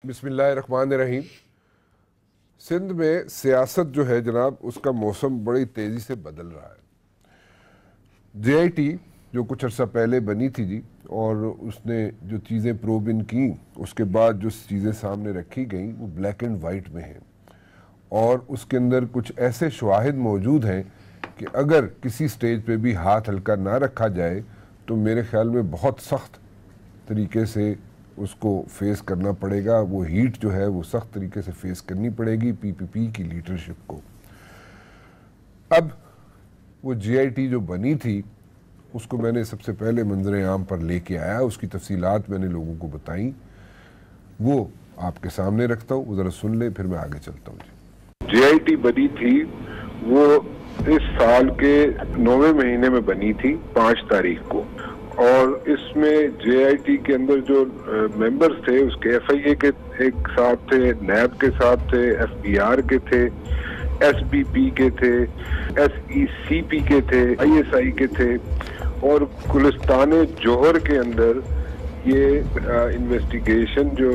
बिस्मिल्लाहिर्रहमानिर्रहीम। सिंध में सियासत जो है जनाब, उसका मौसम बड़ी तेज़ी से बदल रहा है। JIT जो कुछ अर्सा पहले बनी थी जी, और उसने जो चीज़ें प्रोब इन की, उसके बाद जो चीज़ें सामने रखी गई वो ब्लैक एंड वाइट में हैं, और उसके अंदर कुछ ऐसे शवाहिद मौजूद हैं कि अगर किसी स्टेज पे भी हाथ हल्का ना रखा जाए तो मेरे ख्याल में बहुत सख्त तरीके से उसको फेस करना पड़ेगा। वो हीट जो है वो सख्त तरीके से फेस करनी पड़ेगी PPP की लीडरशिप को। अब वो JIT जो बनी थी उसको मैंने सबसे पहले मंजर आम पर लेके आया, उसकी तफसीलात मैंने लोगों को बताई, वो आपके सामने रखता हूँ, वो ज़रा सुन ले, फिर मैं आगे चलता हूँ जी। JIT बनी थी वो इस साल के 9वें महीने में बनी थी 5 तारीख को, और इसमें JIT के अंदर जो मेंबर्स थे उसके FIA के एक साथ थे, NAB के साथ थे, FBR के थे, SBP के थे, SECP के थे, ISI के थे, और गुलिस्तान जौहर के अंदर ये इन्वेस्टिगेशन जो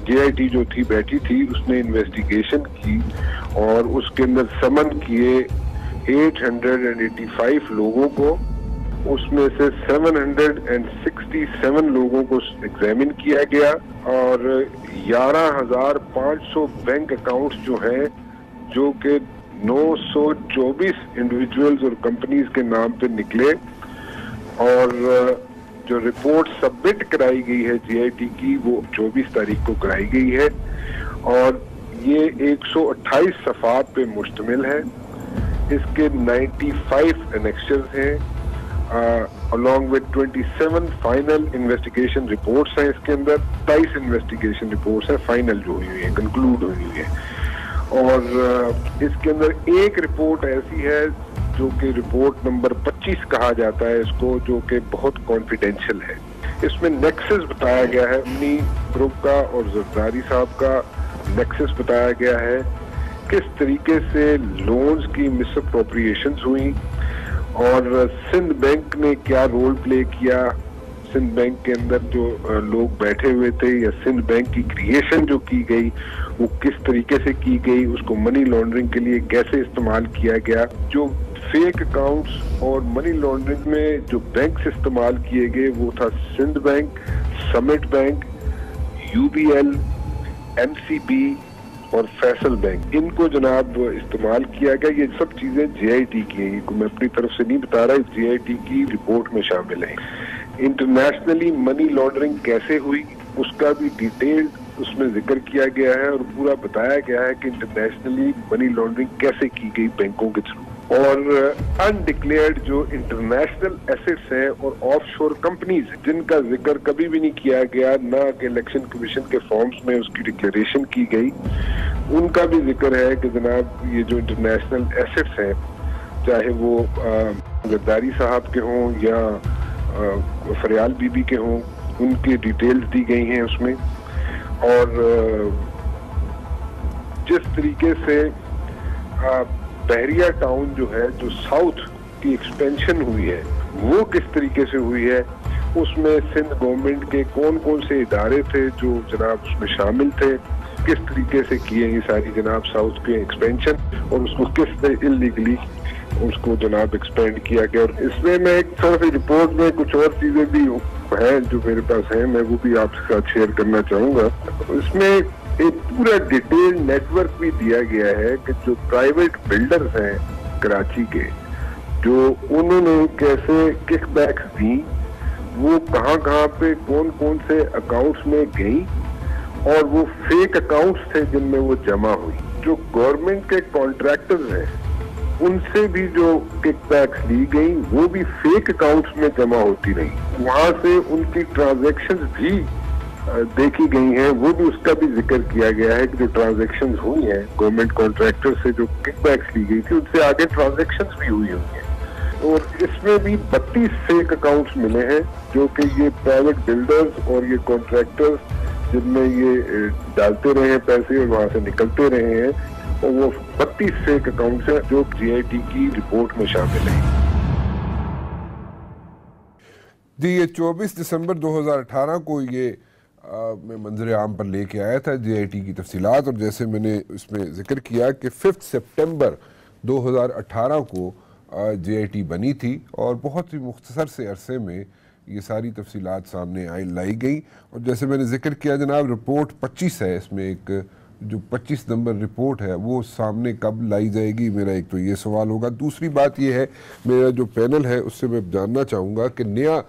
JIT जो थी बैठी थी उसने इन्वेस्टिगेशन की, और उसके अंदर समन किए 885 लोगों को। उसमें से 767 लोगों को एग्जामिन किया गया, और 11,500 बैंक अकाउंट्स जो हैं, जो कि 924 इंडिविजुअल्स और कंपनीज के नाम पे निकले, और जो रिपोर्ट सबमिट कराई गई है JIT की वो 24 तारीख को कराई गई है, और ये 128 सफ़ात पे मुश्तमिल है। इसके 95 एनेक्शंस हैं, along with 27 final investigation reports हैं। इसके अंदर 23 इन्वेस्टिगेशन रिपोर्ट्स हैं फाइनल जो हुई है, कंक्लूड हुई है, और इसके अंदर एक रिपोर्ट ऐसी है जो कि रिपोर्ट नंबर 25 कहा जाता है इसको, जो कि बहुत कॉन्फिडेंशियल है। इसमें नेक्सस बताया गया है, अमनी ग्रुप का और जरदारी साहब का नेक्सस बताया गया है, किस तरीके से लोन्स की मिसअप्रोप्रिएशंस हुई, और सिंध बैंक ने क्या रोल प्ले किया। सिंध बैंक के अंदर जो लोग बैठे हुए थे, या सिंध बैंक की क्रिएशन जो की गई वो किस तरीके से की गई, उसको मनी लॉन्ड्रिंग के लिए कैसे इस्तेमाल किया गया। जो फेक अकाउंट्स और मनी लॉन्ड्रिंग में जो बैंक इस्तेमाल किए गए वो था Sindh bank, summit bank, UBL, MCB और फैसल बैंक। इनको जनाब इस्तेमाल किया गया। ये सब चीजें JIT की हैं, इनको मैं अपनी तरफ से नहीं बता रहा, JIT की रिपोर्ट में शामिल है। इंटरनेशनली मनी लॉन्ड्रिंग कैसे हुई उसका भी डिटेल उसमें जिक्र किया गया है, और पूरा बताया गया है कि इंटरनेशनली मनी लॉन्ड्रिंग कैसे की गई बैंकों के थ्रू। और अनडिक्लेयर्ड जो इंटरनेशनल एसेट्स हैं और ऑफशोर कंपनीज जिनका जिक्र कभी भी नहीं किया गया, ना कि इलेक्शन कमीशन के फॉर्म्स में उसकी डिक्लेरेशन की गई, उनका भी जिक्र है कि जनाब ये जो इंटरनेशनल एसेट्स हैं, चाहे वो गद्दारी साहब के हों या फरियाल बीबी के हों, उनकी डिटेल्स दी गई हैं उसमें। और जिस तरीके से बहरिया टाउन जो है, जो साउथ की एक्सपेंशन हुई है, वो किस तरीके से हुई है, उसमें सिंध गवर्नमेंट के कौन कौन से इदारे थे जो जनाब उसमें शामिल थे, किस तरीके से किए ये सारी जनाब साउथ के एक्सपेंशन, और उसको किस इलीगली उसको जनाब एक्सपेंड किया गया। और इसमें मैं एक थोड़ा सी रिपोर्ट में कुछ और चीजें भी हैं जो मेरे पास हैं, मैं वो भी आपके साथ शेयर करना चाहूंगा। इसमें एक पूरा डिटेल नेटवर्क भी दिया गया है कि जो प्राइवेट बिल्डर्स हैं कराची के, जो उन्होंने कैसे किकबैक्स दी, वो कहाँ कहाँ पे कौन कौन से अकाउंट्स में गई, और वो फेक अकाउंट्स थे जिनमें वो जमा हुई। जो गवर्नमेंट के कॉन्ट्रैक्टर्स हैं उनसे भी जो किकबैक्स ली गई वो भी फेक अकाउंट्स में जमा होती रही। वहां से उनकी ट्रांजैक्शंस भी देखी गई हैं, वो भी उसका भी जिक्र किया गया है कि जो ट्रांजैक्शंस हुई हैं गवर्नमेंट कॉन्ट्रैक्टर से, जो किकबैक्स ली गई थी, उनसे आगे ट्रांजैक्शंस भी हुई हैं। और इसमें भी 32 फेक अकाउंट्स मिले हैं, जो कि ये प्राइवेट बिल्डर्स और ये कॉन्ट्रैक्टर्स जिनमें ये डालते रहे हैं पैसे और वहां से निकलते रहे हैं, और वो 32 फेक अकाउंट्स हैं जो JIT की रिपोर्ट में शामिल है। जी, ये 24 दिसंबर 2018 को ये मैं मंजर आम पर लेके आया था JIT की तफसीलात, और जैसे मैंने इसमें जिक्र किया कि 5 सितंबर 2018 को JIT बनी थी और बहुत ही मुख्तसर से अरसे में ये सारी तफसीलात सामने लाई गई। और जैसे मैंने जिक्र किया जनाब, रिपोर्ट 25 है, इसमें एक जो 25 नंबर रिपोर्ट है वो सामने कब लाई जाएगी, मेरा एक तो ये सवाल होगा। दूसरी बात ये है, मेरा जो पैनल है उससे मैं जानना चाहूँगा कि नया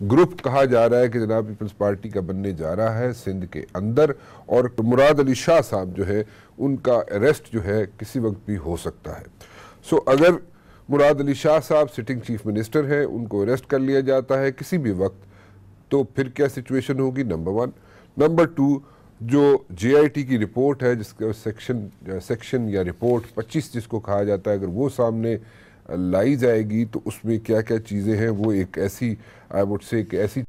ग्रुप कहा जा रहा है कि जनाब पीपल्स पार्टी का बनने जा रहा है सिंध के अंदर, और मुराद अली शाह साहब जो है उनका अरेस्ट जो है किसी वक्त भी हो सकता है। सो अगर मुराद अली शाह साहब सिटिंग चीफ मिनिस्टर हैं, उनको अरेस्ट कर लिया जाता है किसी भी वक्त, तो फिर क्या सिचुएशन होगी, नंबर 1। नंबर 2, जो JIT की रिपोर्ट है जिसका सेक्शन या रिपोर्ट 25 जिसको कहा जाता है, अगर वो सामने लाई जाएगी तो उसमें क्या क्या चीज़ें हैं, वो एक ऐसी आई वुड से एक ऐसी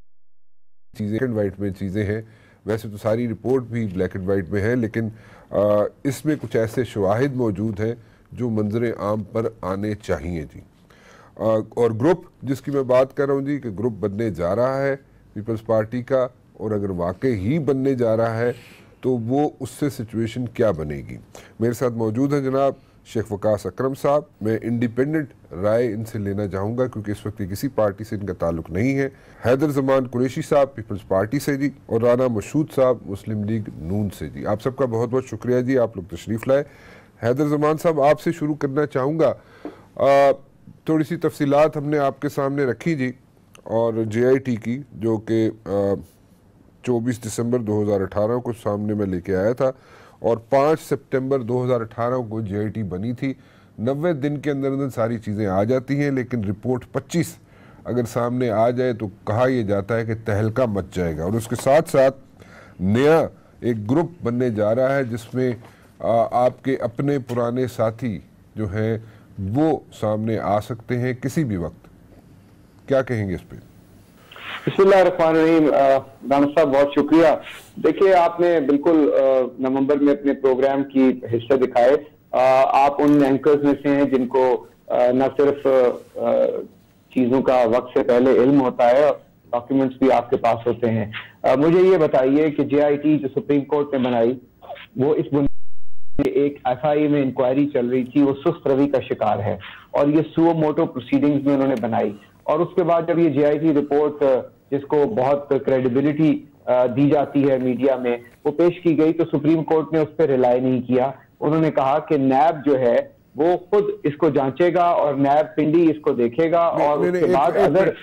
चीज़ें ब्लैक एंड वाइट में चीज़ें हैं। वैसे तो सारी रिपोर्ट भी ब्लैक एंड वाइट में है, लेकिन इसमें कुछ ऐसे शवाहिद मौजूद हैं जो मंजर आम पर आने चाहिए जी। और ग्रुप जिसकी मैं बात कर रहा हूँ जी, कि ग्रुप बनने जा रहा है पीपल्स पार्टी का, और अगर वाकई ही बनने जा रहा है तो वो उससे सिचुएशन क्या बनेगी। मेरे साथ मौजूद हैं जनाब शेख वकास अकरम साहब। मैं इंडिपेंडेंट राय इनसे लेना चाहूँगा क्योंकि इस वक्त किसी पार्टी से इनका ताल्लुक नहीं है। हैदर जमान कुरैशी साहब पीपल्स पार्टी से जी, और राना मशहूद साहब मुस्लिम लीग नून से जी। आप सबका बहुत बहुत शुक्रिया जी, आप लोग तशरीफ़ लाए। हैदर जमान साहब, आपसे शुरू करना चाहूँगा, थोड़ी सी तफसीलात हमने आपके सामने रखी जी, और JIT की जो कि 24 दिसंबर 2018 को सामने में लेके आया था, और 5 सितंबर 2018 को JIT बनी थी। 90 दिन के अंदर अंदर सारी चीज़ें आ जाती हैं, लेकिन रिपोर्ट 25 अगर सामने आ जाए तो कहा यह जाता है कि तहलका मच जाएगा। और उसके साथ साथ नया एक ग्रुप बनने जा रहा है जिसमें आपके अपने पुराने साथी जो हैं वो सामने आ सकते हैं किसी भी वक्त। क्या कहेंगे इस पर? बिस्मिल्लाहिर्रहमानिर्रहीम। राना साहब बहुत शुक्रिया। देखिए, आपने बिल्कुल नवंबर में अपने प्रोग्राम की हिस्सा दिखाए। आप उन एंकर्स में से हैं जिनको न सिर्फ चीजों का वक्त से पहले इल्म होता है, डॉक्यूमेंट्स भी आपके पास होते हैं। मुझे ये बताइए कि JIT जो सुप्रीम कोर्ट ने बनाई, वो इस एक FIA में इंक्वायरी चल रही थी, वो सुस्त रवि का शिकार है, और ये सुओ मोटो प्रोसीडिंग्स में उन्होंने बनाई। और उसके बाद जब ये JIT रिपोर्ट, जिसको बहुत क्रेडिबिलिटी दी जाती है मीडिया में, वो पेश की गई, तो सुप्रीम कोर्ट ने उस पर रिलाई नहीं किया। उन्होंने कहा कि नैब जो है वो खुद इसको जांचेगा और नैब पिंडी इसको देखेगा। और उसके बाद अगर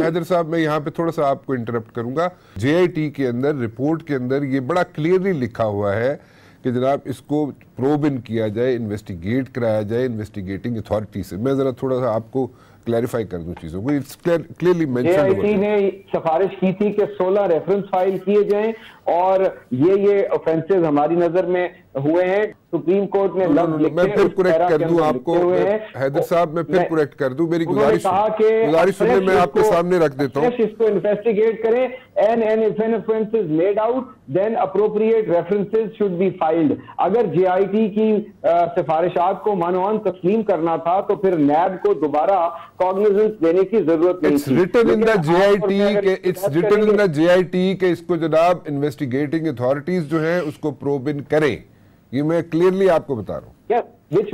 हैदर साहब, मैं यहाँ पे थोड़ा सा आपको इंटरप्ट करूंगा। JIT के अंदर रिपोर्ट के अंदर ये बड़ा क्लियरली लिखा हुआ है कि जनाब इसको प्रोब इन किया जाए, इन्वेस्टिगेट कराया जाए इन्वेस्टिगेटिंग अथॉरिटी से। मैं जरा थोड़ा सा आपको क्लैरिफाई कर दूं चीजों को। It's clearly mentioned. JIT ने सिफारिश की थी कि 16 रेफरेंस फाइल किए जाएं, और ये ऑफेंसेस हमारी नजर में हुए हैं। सुप्रीम कोर्ट ने मैं फिर करेक्ट कर दूं आपको हैदर साहब, मैं फिर करेक्ट कर दूं। मेरी गुजारिश सुनने मैं आपके सामने रख देता हूं। इसको इन्वेस्टिगेट करें, and if an offence is made out then appropriate references should be filed. अगर JIT की सिफारिशात को मानवान तस्लीम करना था तो फिर नैब को दोबारा कॉग्निजेंस देने की जरूरत नहीं थी। It's written in the JIT के इसको जनाब इन्वेस्टिगेटिंग अथॉरिटीज जो है उसको प्रोब इन करें। ये मैं क्लियरली आपको बता रहा हूँ। Which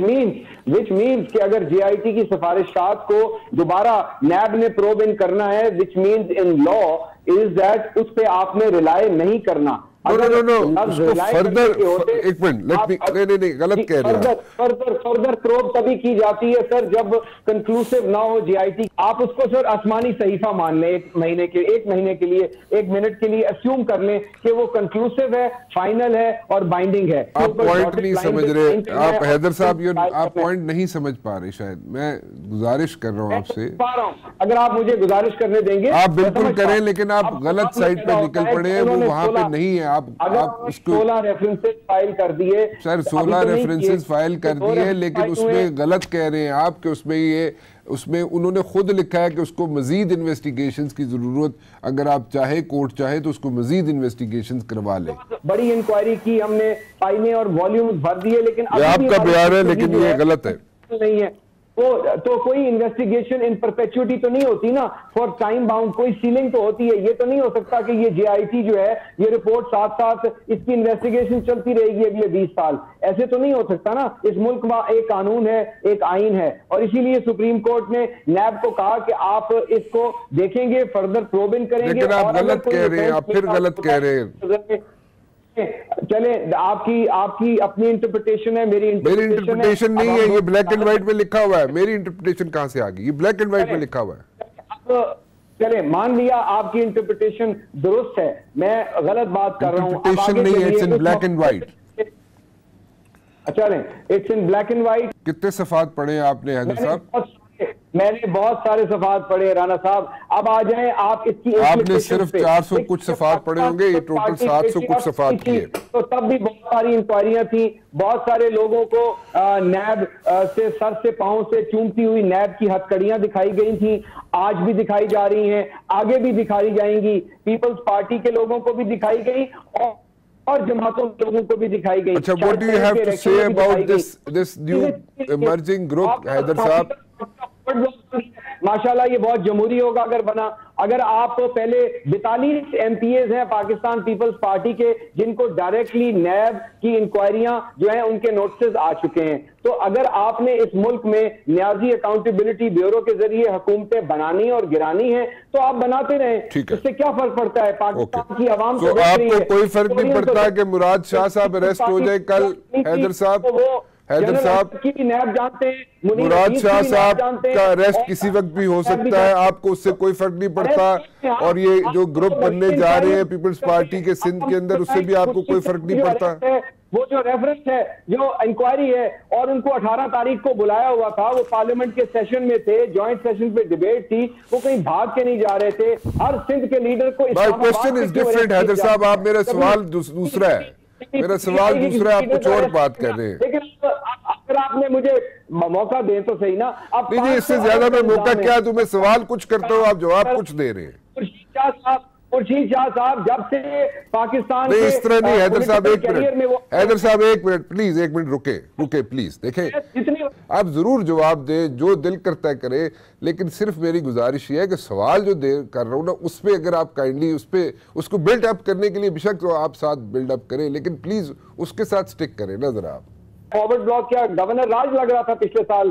means कि अगर JIT की सिफारिशात को दोबारा नैब ने प्रोब इन करना है, which means in law is that उस पे आपने रिलाय नहीं करना। नो उसको फर्दर, एक मिनट, नहीं गलत कह रहे हैं। फर्दर प्रोब तभी की जाती है सर जब कंक्लूसिव ना हो JIT। आप उसको सर आसमानी सहीफा मान लें, एक महीने के लिए, 1 मिनट के लिए अस्यूम कर लें कि वो कंक्लूसिव है, फाइनल है और बाइंडिंग है। आप पॉइंट नहीं समझ रहे, आप हैदर साहब आप पॉइंट नहीं समझ पा रहे। शायद मैं गुजारिश कर रहा हूँ आपसे, अगर आप मुझे गुजारिश करने देंगे आप बिल्कुल करें, लेकिन आप गलत साइड पे निकल पड़े हैं, वो वहां पे नहीं है। आप उसको 16 रेफरेंसेस फाइल कर दिए सर, 16 रेफरेंसेस फाइल कर दिए, लेकिन उसमें गलत कह रहे हैं आप कि उसमें उन्होंने खुद लिखा है कि उसको मजीद इन्वेस्टिगेशंस की जरूरत, अगर आप चाहे, कोर्ट चाहे तो उसको मजीद इन्वेस्टिगेशंस करवा ले। बड़ी इंक्वायरी की हमने, फाइलें और वॉल्यूम भर दिए, लेकिन आपका बयान है, लेकिन ये गलत है। नहीं है, तो कोई इन्वेस्टिगेशन इन परपेचुइटी तो नहीं होती ना, फॉर टाइम बाउंड कोई सीलिंग तो होती है। ये तो नहीं हो सकता कि ये JIT जो है ये रिपोर्ट साथ साथ इसकी इन्वेस्टिगेशन चलती रहेगी अगले 20 साल, ऐसे तो नहीं हो सकता ना। इस मुल्क में एक कानून है, एक आइन है, और इसीलिए सुप्रीम कोर्ट ने नैब को कहा कि आप इसको देखेंगे, फर्दर प्रोबिंग करेंगे। लेकिन आप गलत कह रहे हैं, आप फिर गलत कह रहे हैं। चले, आपकी अपनी इंटरप्रिटेशन है, मेरी इंटरप्रिटेशन नहीं है, ये ब्लैक एंड व्हाइट में लिखा हुआ है। मेरी इंटरप्रिटेशन कहां से आ गई? ये ब्लैक एंड व्हाइट में लिखा हुआ है। चले, मान लिया आपकी इंटरप्रिटेशन दुरुस्त है, मैं गलत बात कर रहा हूं। इंटरप्रिटेशन नहीं है, it's in black and white. अच्छा, it's in black and white. कितने सफात पढ़े आपने हैदर साहब? मैंने बहुत सारे सफात पढ़े राना साहब। अब आ जाएं आप इसकी, आपने सिर्फ 400 कुछ सफात पढ़े होंगे, ये टोटल 700 कुछ सफात किए। तो तब भी बहुत सारी इंक्वायरियां थी, बहुत सारे लोगों को नैब से सर से पांव से चूमती हुई नैब की हथकड़ियां दिखाई गई थी, आज भी दिखाई जा रही हैं, आगे भी दिखाई जाएंगी। पीपल्स पार्टी के लोगों को भी दिखाई गई और जमातों के लोगों को भी दिखाई गई। अच्छा, what do you have to say about this new emerging group Haider साहब? माशाल्लाह ये बहुत जमहूरी होगा अगर बना। अगर आप पहले 42 MPs हैं पाकिस्तान पीपल्स पार्टी के, जिनको डायरेक्टली नैब की इंक्वायरियां जो है उनके नोटिस आ चुके हैं, तो अगर आपने इस मुल्क में न्याजी अकाउंटेबिलिटी ब्यूरो के जरिए हुकूमतें बनानी और गिरानी है तो आप बनाते रहें, इससे क्या फर्क पड़ता है? पाकिस्तान की आवाम तो आपको कोई फर्क नहीं पड़ता कि मुराद शाह साहब अरेस्ट हो जाए कल? हैदर साहब की नैब जानते हैं, मुराद शाह साहब का अरेस्ट किसी वक्त भी हो सकता है, आपको उससे कोई फर्क नहीं पड़ता। और ये जो ग्रुप बनने जा रहे हैं पीपल्स पार्टी के सिंध के अंदर, उससे भी आपको कोई फर्क नहीं पड़ता। वो जो रेफरेंस है, जो इंक्वायरी है, और उनको 18 तारीख को बुलाया हुआ था, वो पार्लियामेंट के सेशन में थे, जॉइंट सेशन पे डिबेट थी, वो कहीं भाग के नहीं जा रहे थे। हर सिंध के लीडर को क्वेश्चन इज डिफरेंट हैदर साहब, आप मेरा सवाल दूसरा है, मेरा सवाल दूसरा, आप कुछ और बात कर रहे हैं। लेकिन अगर आपने मुझे मौका दे तो सही ना। आप नहीं, इससे ज्यादा मैं मौका क्या दूं? मैं सवाल कुछ करता हूं, आप जवाब कुछ दे रहे हैं। खुर्शीद शाह साहब जब से पाकिस्तान नहीं, इस तरह नहीं। हैदर साहब एक मिनट, हैदर साहब एक मिनट प्लीज, एक मिनट रुके प्लीज। देखें, आप जरूर जवाब दें, जो दिल करता है करे, लेकिन सिर्फ मेरी गुजारिश ये है कि सवाल जो कर रहा हूं ना, उस पर अगर आप काइंडली उसको बिल्ड अप करने के लिए बेशक तो आप साथ बिल्ड अप करें, लेकिन प्लीज उसके साथ स्टिक करें ना जरा आप। फॉरवर्ड ब्लॉक क्या गवर्नर राज लग रहा था पिछले साल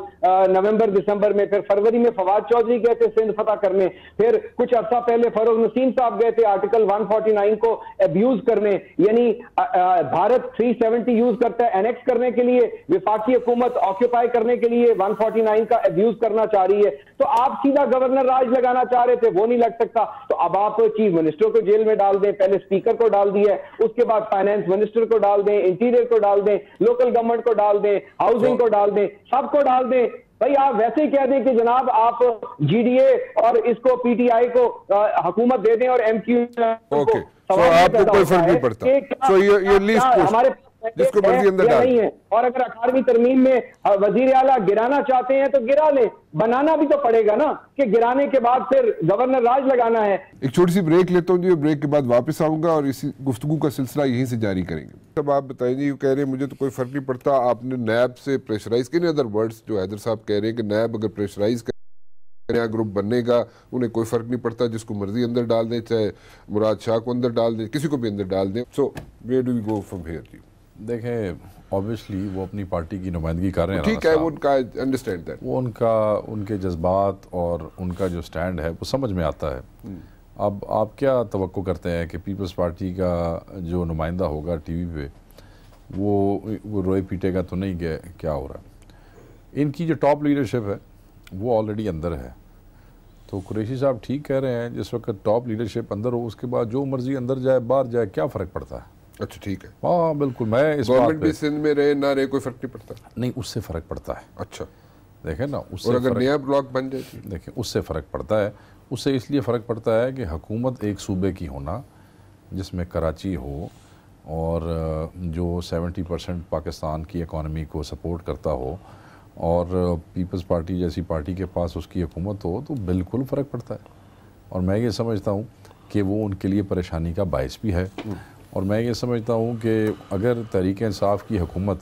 नवंबर दिसंबर में, फिर फरवरी में फवाद चौधरी गए थे सिंध फतह करने, फिर कुछ अर्सा पहले फरोग नसीम साहब गए थे आर्टिकल 149 को अब्यूज करने, यानी भारत 370 यूज करता है एनेक्स करने के लिए, विफाकी हुकूमत ऑक्यूपाई करने के लिए 149 का अब्यूज करना चाह रही है। तो आप सीधा गवर्नर राज लगाना चाह रहे थे, वो नहीं लग सकता, तो अब आप चीफ मिनिस्टर को जेल में डाल दें, पहले स्पीकर को डाल दिया, उसके बाद फाइनेंस मिनिस्टर को डाल दें, इंटीरियर को डाल दें, लोकल गवर्नमेंट को डाल दें, हाउसिंग को डाल दें, सबको डाल दें। भाई आप वैसे ही कह दें कि जनाब आप GDA और इसको PTI को हुकूमत दे दें और MQ ओके, तो आपको कोई फर्क नहीं पड़ता। सो ये लिस्ट हमारे जिसको मर्जी अंदर डाल नहीं है। और अगर 18वीं तरमीम में वजीर आला गिराना चाहते हैं तो गिरा ले, बनाना भी तो पड़ेगा ना, कि गिराने के बाद फिर गवर्नर राज लगाना है। एक छोटी सी ब्रेक लेता हूँ जी, ब्रेक के बाद वापस आऊंगा और इसी गुफ्तगू का सिलसिला यहीं से जारी करेंगे। तब आप बताइए जी, कह रहे हैं मुझे तो कोई फर्क नहीं पड़ता, आपने नैब से प्रेशराइज किए, अदर वर्ड्स जो हैदर साहब कह रहे हैं कि नैब अगर प्रेशराइज नया ग्रुप बनने का उन्हें कोई फर्क नहीं पड़ता, जिसको मर्जी अंदर डाल दें, चाहे मुराद शाह को अंदर डाल दें, किसी को भी अंदर डाल दें। So where do we go from here जी? देखें, ऑब्वियसली वो अपनी पार्टी की नुमाइंदगी कर रहे हैं, ठीक है, वो उनका अंडरस्टैंड दैट, वो उनके जज्बात और उनका जो स्टैंड है वो समझ में आता है। अब आप क्या तवक्को करते हैं कि पीपल्स पार्टी का जो नुमाइंदा होगा टीवी पे वो रोए पीटेगा तो नहीं कि क्या हो रहा है? इनकी जो टॉप लीडरशिप है वो ऑलरेडी अंदर है। तो कुरैशी साहब ठीक कह रहे हैं, जिस वक्त टॉप लीडरशिप अंदर हो उसके बाद जो मर्जी अंदर जाए बाहर जाए क्या फ़र्क पड़ता है? अच्छा ठीक है, हाँ बिल्कुल, मैं इस गवर्नमेंट भी सिंध में रहे ना रहे कोई फर्क नहीं पड़ता। नहीं, उससे फ़र्क पड़ता है। अच्छा देखें ना, उससे और अगर नया ब्लॉक बन जाए, देखें उससे फ़र्क पड़ता है। उससे इसलिए फ़र्क पड़ता है कि हुकूमत एक सूबे की होना जिसमें कराची हो और जो 70% पाकिस्तान की इकॉनमी को सपोर्ट करता हो और पीपल्स पार्टी जैसी पार्टी के पास उसकी हुकूमत हो तो बिल्कुल फ़र्क पड़ता है। और मैं ये समझता हूँ कि वो उनके लिए परेशानी का बायस भी है। और मैं ये समझता हूँ कि अगर तहरीक इंसाफ की हुकूमत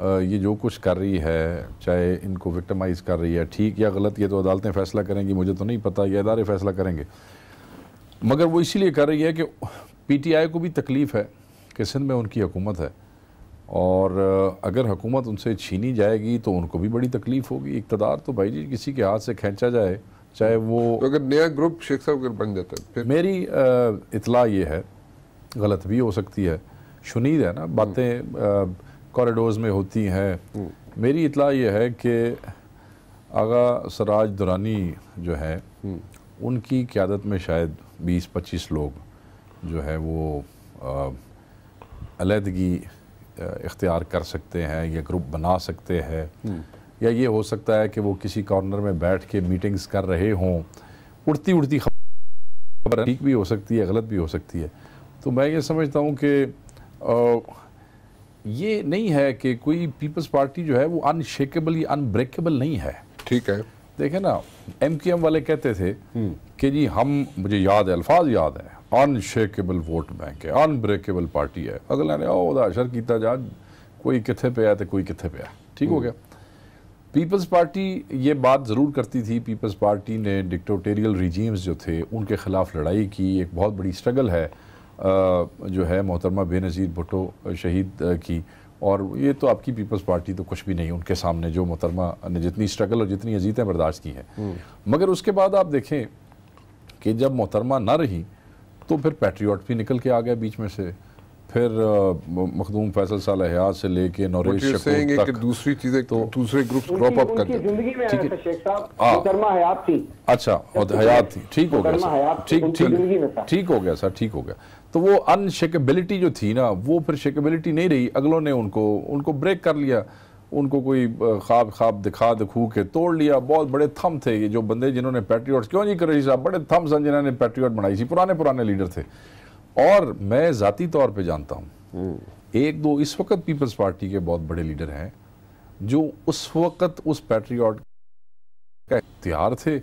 ये जो कुछ कर रही है, चाहे इनको विक्टिमाइज़ कर रही है, ठीक या गलत ये तो अदालतें फ़ैसला करेंगी, मुझे तो नहीं पता, ये इदारे फ़ैसला करेंगे, मगर वो इसीलिए कर रही है कि PTI को भी तकलीफ़ है कि सिंध में उनकी हुकूमत है, और अगर हुकूमत उनसे छीनी जाएगी तो उनको भी बड़ी तकलीफ़ होगी। इक़्तिदार तो भाई जी किसी के हाथ से खींचा जाए, चाहे वो तो अगर नया ग्रुप शेख साहब अगर बन जाता है फिर? मेरी इतला ये है, गलत भी हो सकती है, शुनीद है ना, बातें कॉरिडोर्स में होती हैं। मेरी इतला ये है कि आगा सराज दुरानी जो है उनकी क़यादत में शायद 20-25 लोग जो है वो अलहदगी इख्तियार कर सकते हैं, या ग्रुप बना सकते हैं, या ये हो सकता है कि वो किसी कॉर्नर में बैठ के मीटिंग्स कर रहे हों, उड़ती उड़ती खबर ठीक भी हो सकती है, गलत भी हो सकती है। तो मैं ये समझता हूँ कि ये नहीं है कि कोई पीपल्स पार्टी जो है वो अनशेकेबल या अनब्रेकेबल नहीं है। ठीक है, देखें ना, MKM वाले कहते थे कि जी हम, मुझे याद है, अल्फाज याद है, अनशेकेबल वोट बैंक है, अनब्रेकेबल पार्टी है। अगला ने ओदा अशर किया जा, कोई किथे पे है तो कोई किथे पे है, ठीक हो गया। पीपल्स पार्टी ये बात ज़रूर करती थी, पीपल्स पार्टी ने डिक्टेटोरियल रिजीम्स जो थे उनके ख़िलाफ़ लड़ाई की, एक बहुत बड़ी स्ट्रगल है जो है मोहतरमा बेनज़ीर भुट्टो शहीद की, और ये तो आपकी पीपल्स पार्टी तो कुछ भी नहीं उनके सामने, जो मोहतरमा ने जितनी स्ट्रगल और जितनी अजीतें बर्दाश्त की हैं। मगर उसके बाद आप देखें कि जब मोहतरमा ना रही तो फिर पैट्रियट भी निकल के आ गया बीच में से, फिर मखदूम फैसल साल हयात से लेके नौरेश शकूर तक, दूसरी चीजें तो दूसरे ग्रुप्स क्रॉप अप कर जिंदगी में ठीक है। शेख साहब मोहतरमा हयात थी। अच्छा, हयात थी, ठीक हो गया सर, ठीक हो गया सर, ठीक हो गया। तो वो अनशेकेबिलिटी जो थी ना, वो फिर शेकेबिलिटी नहीं रही, अगलों ने उनको ब्रेक कर लिया, उनको कोई ख्वाब दिखू के तोड़ लिया। बहुत बड़े थम थे ये जो बंदे जिन्होंने पैट्रियट्स, क्यों जी करें साहब, बड़े थम सन जिन्होंने पैट्रियट बनाई थी, पुराने लीडर थे। और मैं ज़ाती तौर पे जानता हूँ एक दो इस वक्त पीपल्स पार्टी के बहुत बड़े लीडर हैं जो उस वक्त उस पैट्रियट का तैयार थे,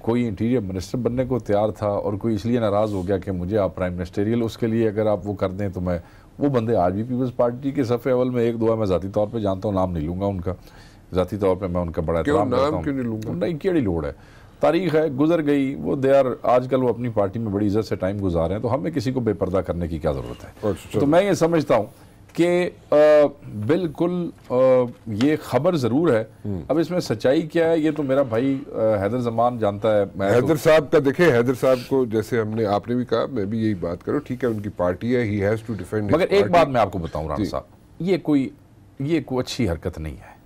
कोई इंटीरियर मिनिस्टर बनने को तैयार था, और कोई इसलिए नाराज़ हो गया कि मुझे आप प्राइम मिनिस्टरियल उसके लिए अगर आप वो कर दें तो मैं, वो बंदे आज भी पीपल्स पार्टी के सफ़े अव्वल में एक दो है। मैं ज़ाती तौर पे जानता हूँ, नाम नहीं लूँगा उनका, ज़ाती तौर पे मैं उनका बड़ा एहतराम करता हूँ। क्यों नहीं लूँगा? नहीं, केड़ी लोड़ है, तारीख है, गुजर गई वो, देर आजकल वो अपनी पार्टी में बड़ी इज्जत से टाइम गुजार रहे हैं, तो हमें किसी को बेपर्दा करने की क्या ज़रूरत है। तो मैं ये समझता हूँ कि बिल्कुल ये खबर ज़रूर है। अब इसमें सच्चाई क्या है ये तो मेरा भाई हैदर जमान जानता है। हैदर साहब का देखे, हैदर साहब को जैसे आपने भी कहा, मैं भी यही बात करूँ, ठीक है उनकी पार्टी है, ही हैज़ टू डिफेंड। मगर एक बात मैं आपको बताऊँ राणा साहब, ये कोई अच्छी हरकत नहीं है।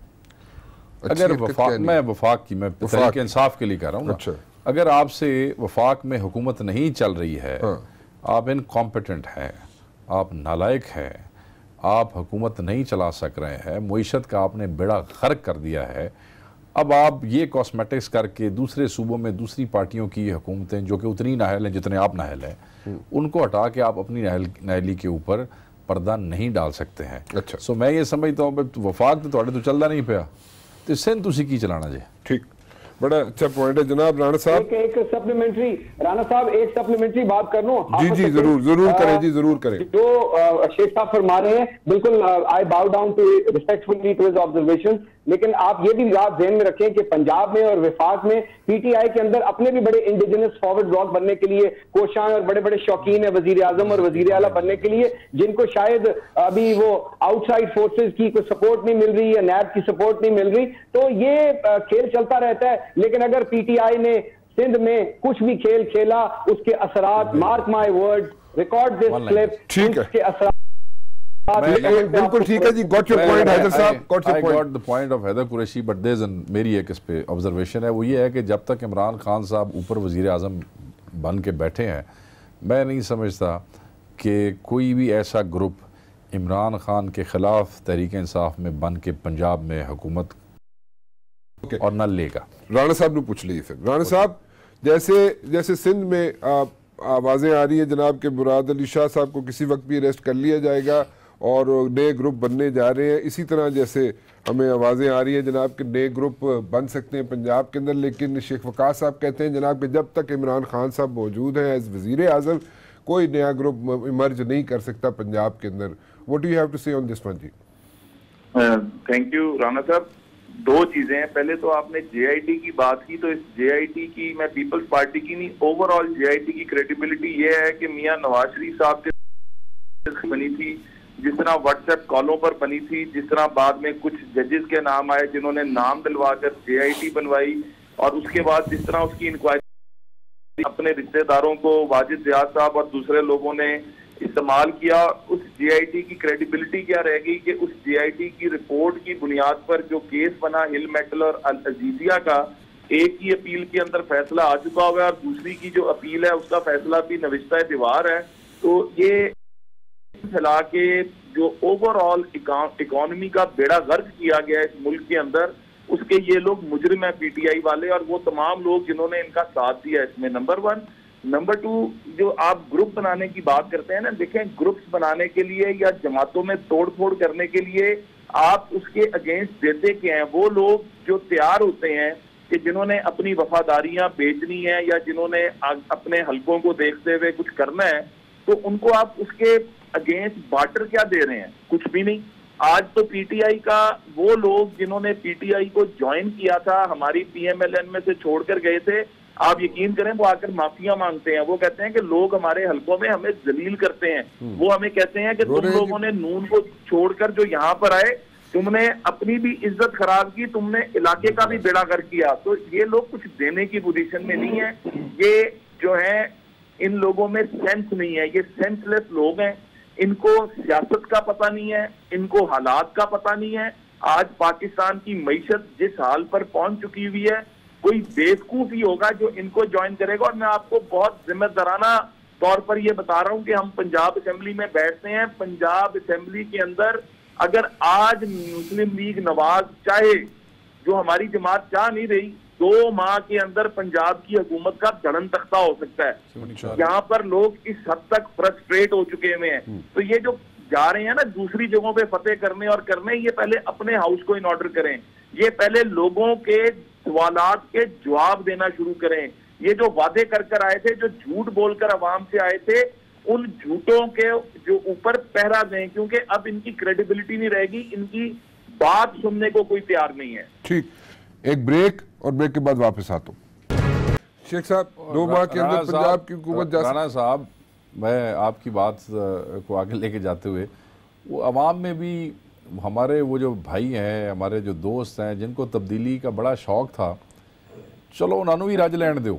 अगर मैं वफाक की, मैं तहरीक इंसाफ के लिए कह रहा हूँ ना, अगर आपसे वफाक में हुकूमत नहीं चल रही है, आप इनकॉम्पिटेंट हैं, आप नालायक हैं, आप हुकूमत नहीं चला सक रहे हैं, मुईशत का आपने बेड़ा गर्क कर दिया है, अब आप ये कॉस्मेटिक्स करके दूसरे सूबों में दूसरी पार्टियों की हुकूमतें जो कि उतनी नाहल हैं जितने आप नाहल हैं, उनको हटा के आप अपनी नाहली के ऊपर पर्दा नहीं डाल सकते हैं। अच्छा, सो मैं ये समझता हूँ वफाक तो चलता नहीं पाया, तो सिंध तुसी की चलाना जी। ठीक, बड़ा अच्छा पॉइंट है जनाब राणा साहब। एक सप्लीमेंट्री, राणा साहब एक सप्लीमेंट्री बात कर लूं? जी जरूर करें जी, जरूर करें। जो शेख साहब फरमा रहे हैं बिल्कुल, I bow down to respectfully to his observation, लेकिन आप ये भी बात ध्यान में रखें कि पंजाब में और विफाक में PTI के अंदर अपने भी बड़े इंडिजिनस फॉरवर्ड ब्लॉक बनने के लिए कोशां और बड़े बड़े शौकीन है वजीर आजम और वजीर आला बनने के लिए, जिनको शायद अभी वो आउटसाइड फोर्सेज की कोई सपोर्ट नहीं मिल रही है, नैब की सपोर्ट नहीं मिल रही, तो ये खेल चलता रहता है। लेकिन अगर PTI ने सिंध में कुछ भी खेल खेला, उसके असरात, mark my word, record this clip, उसके असरात बिल्कुल ठीक है जी। गॉट योर पॉइंट हैदर साहब, got your point. Got the point of Haider Qureshi, but there is मेरी एक इस पे ऑब्जर्वेशन है, वो ये है कि जब तक इमरान खान साहब ऊपर वजीर आजम बन के बैठे हैं, मैं नहीं समझता कि कोई भी ऐसा ग्रुप इमरान खान के खिलाफ तहरीक इंसाफ में बन के पंजाब में हुकूमत और न लेगा। राणा साहब ने पूछ ली फिर। राणा साहब, जैसे सिंध में आवाज़ें आ रही है जनाब के मुराद अली शाह साहब को किसी वक्त भी अरेस्ट कर लिया जाएगा और नए ग्रुप बनने जा रहे हैं, इसी तरह जैसे हमें आवाज़ें आ रही है जनाब के नए ग्रुप बन सकते हैं पंजाब के अंदर, लेकिन शेख वकास साहब कहते हैं जनाब कि जब तक इमरान खान साहब मौजूद हैं एज वज़ीर आज़म, कोई नया ग्रुप इमर्ज नहीं कर सकता पंजाब के अंदर। What do you have to say on this one जी? थैंक यू राणा साहब। दो चीजें हैं, पहले तो आपने जेआईटी की बात की, तो इस जेआईटी की, मैं पीपल्स पार्टी की नहीं, ओवरऑल जेआईटी की क्रेडिबिलिटी ये है कि मियां नवाज शरीफ साहब के बनी थी, जिस तरह व्हाट्सएप कॉलों पर बनी थी, जिस तरह बाद में कुछ जजेस के नाम आए जिन्होंने नाम दिलवाकर जेआईटी बनवाई, और उसके बाद जिस तरह उसकी इंक्वायरी अपने रिश्तेदारों को वाजिद रियाज साहब और दूसरे लोगों ने इस्तेमाल किया, उस जेआईटी की क्रेडिबिलिटी क्या रह गई कि उस जेआईटी की रिपोर्ट की बुनियाद पर जो केस बना हिल मेटल और अल अजीजिया का, एक की अपील के अंदर फैसला आ चुका हुआ है और दूसरी की जो अपील है उसका फैसला भी नविश्ता दीवार है। तो ये फैला के जो ओवरऑल इकोनॉमी का बेड़ा गर्क किया गया है इस मुल्क के अंदर, उसके ये लोग मुजरिम है पीटीआई वाले और वो तमाम लोग जिन्होंने इनका साथ दिया इसमें। नंबर 1। नंबर 2, जो आप ग्रुप बनाने की बात करते हैं ना, देखें ग्रुप्स बनाने के लिए या जमातों में तोड़फोड़ करने के लिए आप उसके अगेंस्ट देते क्या हैं? वो लोग जो तैयार होते हैं कि जिन्होंने अपनी वफादारियां बेचनी है या जिन्होंने अपने हलकों को देखते हुए कुछ करना है, तो उनको आप उसके अगेंस्ट बार्टर क्या दे रहे हैं? कुछ भी नहीं। आज तो पीटीआई का वो लोग जिन्होंने पीटीआई को ज्वाइन किया था, हमारी पीएमएलएन में से छोड़कर गए थे, आप यकीन करें वो आकर माफिया मांगते हैं। वो कहते हैं कि लोग हमारे हलकों में हमें जलील करते हैं। वो हमें कहते हैं कि तुम लोगों ने नून को छोड़कर जो यहाँ पर आए, तुमने अपनी भी इज्जत खराब की, तुमने इलाके का भी बेड़ा गर्क किया। तो ये लोग कुछ देने की पोजीशन में नहीं है। ये जो है, इन लोगों में सेंस नहीं है, ये सेंसलेस लोग हैं। इनको सियासत का पता नहीं है, इनको हालात का पता नहीं है। आज पाकिस्तान की मईशत जिस हाल पर पहुंच चुकी हुई है, कोई बेवकूफ ही होगा जो इनको ज्वाइन करेगा। और मैं आपको बहुत जिम्मेदाराना तौर पर यह बता रहा हूं कि हम पंजाब असेंबली में बैठते हैं। पंजाब असेंबली के अंदर अगर आज मुस्लिम लीग नवाज चाहे, जो हमारी जमात चाह नहीं रही, 2 माह के अंदर पंजाब की हुकूमत का धड़न तख्ता हो सकता है। यहाँ पर लोग इस हद तक फ्रस्ट्रेट हो चुके हुए हैं। तो ये जो जा रहे हैं ना दूसरी जगहों पे फतेह करने और करने, ये पहले अपने हाउस को इन ऑर्डर करें। ये पहले लोगों के सवालात के जवाब देना शुरू करें। ये जो वादे कर कर आए थे, जो झूठ बोलकर अवाम से आए थे, उन झूठों के जो ऊपर पहरा दें, क्योंकि अब इनकी क्रेडिबिलिटी नहीं रहेगी, इनकी बात सुनने को कोई तैयार नहीं है। ठीक, एक ब्रेक और ब्रेक के बाद वापस आता हूँ। शेख साहब, 2 माह के अंदर पंजाब की हुकूमत जा राणा साहब, मैं आपकी बात को आगे लेके जाते हुए, वो अवाम में भी हमारे वो जो भाई हैं, हमारे जो दोस्त हैं, जिनको तब्दीली का बड़ा शौक था, चलो उन्होंने भी रज लैन दो,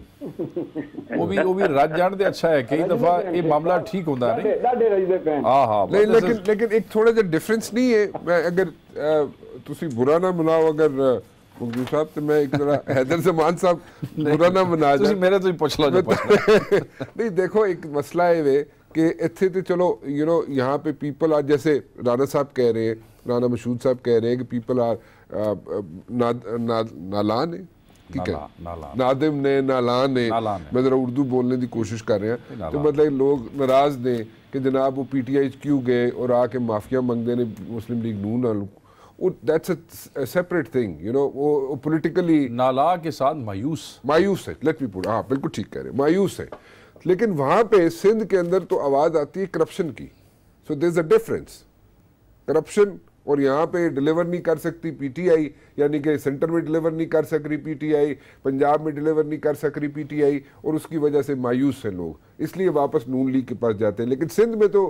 वो भी रज जान दे। अच्छा है, कई दफा ये मामला ठीक होता है नहीं। हाँ हाँ, लेकिन एक थोड़ा जिहा डिफरेंस नहीं है। मैं अगर तुसी बुरा ना मनाओ, अगर मुगल साहब, तो मैं एक जरा हैदर जमान साहब बुरा ना मना जाए, मेरे तो पूछ लो नहीं देखो, एक मसला है वे कि इतने तो चलो यहाँ पे पीपल आज, जैसे राणा साहब कह रहे हैं, राणा मशहूद साहब कह रहे हैं कि पीपल आर नालान है, ठीक है, नादिम ने, नालान है। मैं जरा उर्दू बोलने की कोशिश कर रहे हैं, तो मतलब लोग नाराज ने कि जनाब वो पीटीआई क्यों गए और आके माफिया मंगते ने मुस्लिम लीग नून नाल। That's a separate thing, वो politically नाला के साथ मायूस है। लेट मी पुट, हाँ बिल्कुल ठीक कह रहे हैं, मायूस है। लेकिन वहां पे सिंध के अंदर तो आवाज आती है करप्शन की। So there is a difference, corruption, और यहाँ पे डिलीवर नहीं कर सकती पीटीआई, यानी कि सेंटर में डिलीवर नहीं कर सक रही पीटीआई, पंजाब में डिलीवर नहीं कर सक रही पीटीआई, और उसकी वजह से मायूस है लोग, इसलिए वापस नून लीग के पास जाते हैं। लेकिन सिंध में तो